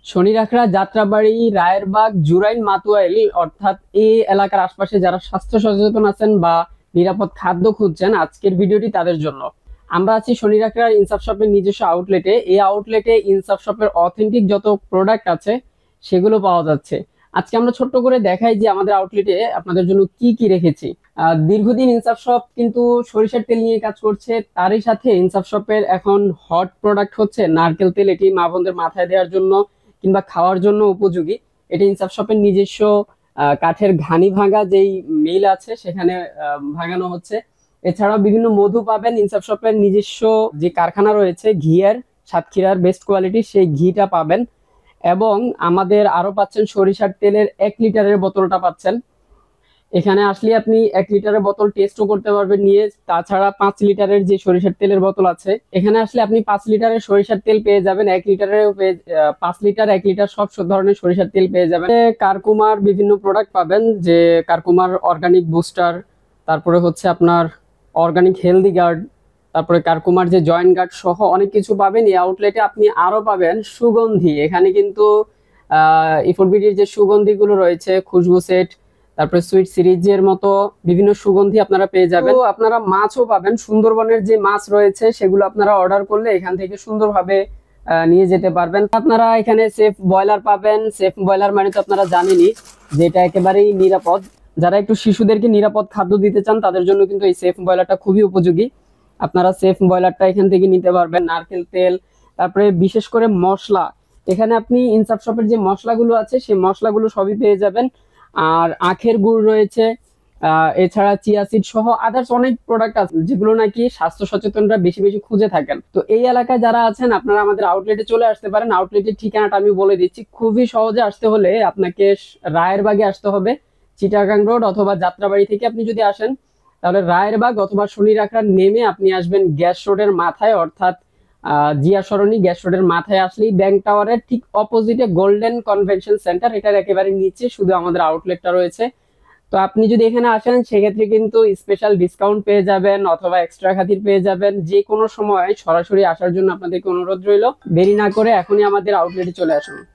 শনিরাখড়া, যাত্রাবাড়ি, রায়েরবাগ, জুরাইন, মাতুয়াইল অর্থাৎ এই এলাকার আশপাশে যারা স্বাস্থ্য সচেতন আছেন বা নিরাপদ খাদ্য খুঁজছেন, আজকের ভিডিওটি তাদের জন্য। আমরা আছি শনিরাখড়ার ইনসাফ শপের নিজস্ব আউটলেটে। এই আউটলেটে ইনসাফ শপের অথেন্টিক যত প্রোডাক্ট আছে সেগুলো পাওয়া যাচ্ছে। আজকে আমরা ছোট্ট করে দেখাই যে আমাদের আউটলেটে আপনাদের জন্য কি কি রেখেছি। দীর্ঘদিন ইনসাফ শপ কিন্তু সরিষার তেল নিয়ে কাজ করছে, তারই সাথে ইনসাফ শপের এখন হট প্রোডাক্ট হচ্ছে নারকেল তেল। এটি মা বোনদের মাথায় দেওয়ার জন্য কিংবা খাওয়ার জন্য উপযোগী। এটি ইনসাফ শপের নিজস্ব কাঠের ঘানি ভাঙা যেই মিল আছে সেখানে ভাঙানো হচ্ছে। এছাড়াও বিভিন্ন মধু পাবেন। ইনসাফ শপের নিজস্ব যে কারখানা রয়েছে ঘিয়ের, সাতক্ষীরার বেস্ট কোয়ালিটি সেই ঘিটা পাবেন। এবং আমাদের আরো পাচ্ছেন সরিষার তেলের 1 লিটারের বোতলটা পাচ্ছেন। এখানে আসলে আপনি 1 লিটারের বোতল টেস্টও করতে পারবেন নিয়ে। তাছাড়া 5 লিটারের যে সরিষার তেলের বোতল আছে, এখানে আসলে আপনি 5 লিটারের সরিষার তেল পেয়ে যাবেন, 1 লিটারের 5 লিটার 1 লিটার সব ধরনের সরিষার তেল পেয়ে যাবেন। কারকুমার বিভিন্ন প্রোডাক্ট পাবেন, যে কারকুমার অর্গানিক বুস্টার, তারপরে হচ্ছে আপনার অর্গানিক হেলদি গার্ড, তারপরে কারকুমার যে জয়েন্ট গার্ড সহ অনেক কিছু পাবেন এই আউটলেটে। আপনি আরো পাবেন সুগন্ধি। এখানে কিন্তু ইফোরবিডির যে সুগন্ধিগুলো রয়েছে, খুশবু সেট, তারপরে সুইট সিরিজের মতো বিভিন্ন সুগন্ধি আপনারা পেয়ে যাবেন। তো আপনারা মাছও পাবেন, সুন্দরবনের যে মাছ রয়েছে সেগুলো আপনারা অর্ডার করলে এখান থেকে সুন্দরভাবে নিয়ে যেতে পারবেন। আপনারা এখানে সেফ ব্রয়লার পাবেন। সেফ ব্রয়লার মানে তো আপনারা জানেনই যে এটা একেবারেই নিরাপদ। যারা একটু শিশুদেরকে নিরাপদ খাদ্য দিতে চান তাদের জন্য কিন্তু এই সেফ ব্রয়লারটা খুবই উপযোগী। আপনারা সেফ ব্রয়লারটা এখান থেকে নিতে পারবেন। নারকেল তেল, তারপরে বিশেষ করে মশলা, এখানে আপনি ইনসাফ শপের যে মশলাগুলো আছে সেই মশলাগুলো সবই পেয়ে যাবেন। আর আখের গুড় রয়েছে, এছাড়া চিয়া সিড সহ আদার্স অনেক প্রোডাক্ট আছে যেগুলো নাকি স্বাস্থ্য সচেতনরা বেশি বেশি খুঁজে থাকেন। তো এই এলাকায় যারা আছেন আপনারা আমাদের আউটলেটে চলে আসতে পারেন। আউটলেটের ঠিকানাটা আমি বলে দিচ্ছি। খুবই সহজে আসতে হলে আপনাকে রায়েরবাগে আসতে হবে, চিটাগাং রোড অথবা যাত্রাবাড়ি থেকে আপনি যদি আসেন তাহলে রায়েরবাগ অথবা শনিরাখড়া নেমে আপনি আসবেন গ্যাস রোডের মাথায়, অর্থাৎ জিয়া সরণি গ্যাস রোডের মাথায় আসলেই ব্যাংক টাওয়ারের ঠিক অপোজিটে গোল্ডেন কনভেনশন সেন্টার, এটার একেবারে নিচে শুধু আমাদের আউটলেটটা রয়েছে। তো আপনি যদি এখানে আসেন সেক্ষেত্রে কিন্তু স্পেশাল ডিসকাউন্ট পেয়ে যাবেন অথবা এক্সট্রা খাতির পেয়ে যাবেন। যে কোনো সময় সরাসরি আসার জন্য আপনাদেরকে অনুরোধ রইল। দেরি না করে এখনই আমাদের আউটলেটে চলে আসুন।